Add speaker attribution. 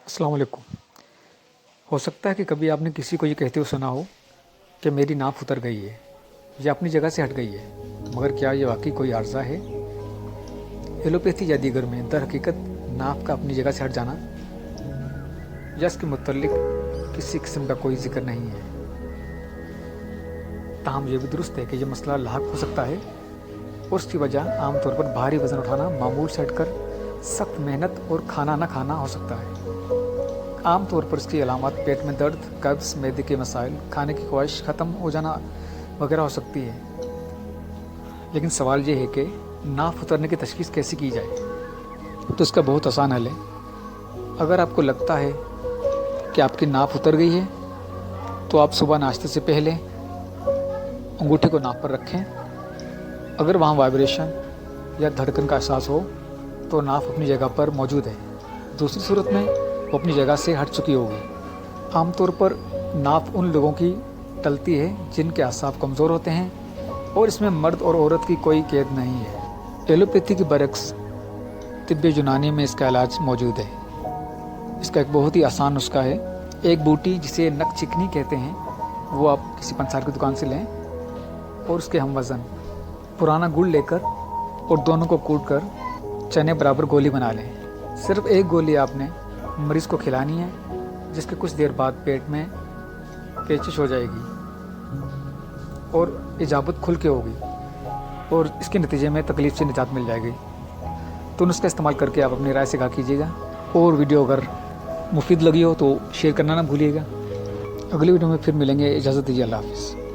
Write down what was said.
Speaker 1: अस्सलाम वालेकुम। हो सकता है कि कभी आपने किसी को ये कहते हुए सुना हो कि मेरी नाप उतर गई है या अपनी जगह से हट गई है, मगर क्या ये वाकई कोई आर्ज़ा है? एलोपैथी या दीगर में दर हकीकत नाप का अपनी जगह से हट जाना या इसके मुतल्लिक किसी किस्म का कोई जिक्र नहीं है। ताहम ये भी दुरुस्त है कि यह मसला लाहक हो सकता है और उसकी वजह आमतौर पर भारी वज़न उठाना, मामूल से हटकर सख्त मेहनत और खाना न खाना हो सकता है। आमतौर पर इसकी अलामत पेट में दर्द, कब्ज़, मैदे के मसाइल, खाने की ख्वाहिश ख़त्म हो जाना वगैरह हो सकती है। लेकिन सवाल ये है कि नाप उतरने की तशख़ीस कैसे की जाए? तो इसका बहुत आसान हल है। अगर आपको लगता है कि आपकी नाप उतर गई है तो आप सुबह नाश्ते से पहले अंगूठे को नाप पर रखें। अगर वहाँ वाइब्रेशन या धड़कन का एहसास हो तो नाप अपनी जगह पर मौजूद है। दूसरी सूरत में वो अपनी जगह से हट चुकी होगी। आमतौर पर नाप उन लोगों की टलती है जिनके असाब कमज़ोर होते हैं और इसमें मर्द और औरत की कोई कैद नहीं है। एलोपैथी के बरक्स तिब्ब यूनानी में इसका इलाज मौजूद है। इसका एक बहुत ही आसान नुस्खा है। एक बूटी जिसे नक चिकनी कहते हैं, वो आप किसी पंसार की दुकान से लें और उसके हम वज़न पुराना गुड़ लेकर और दोनों को कूट कर चने बराबर गोली बना लें। सिर्फ एक गोली आपने मरीज़ को खिलानी है, जिसके कुछ देर बाद पेट में पेचिश हो जाएगी और इजाबत खुल के होगी और इसके नतीजे में तकलीफ़ से निजात मिल जाएगी। तो नुस्खा इस्तेमाल करके आप अपनी राय से आगाह कीजिएगा और वीडियो अगर मुफीद लगी हो तो शेयर करना ना भूलिएगा। अगली वीडियो में फिर मिलेंगे। इजाज़त दीजिए। अल्लाह हाफ़िज़।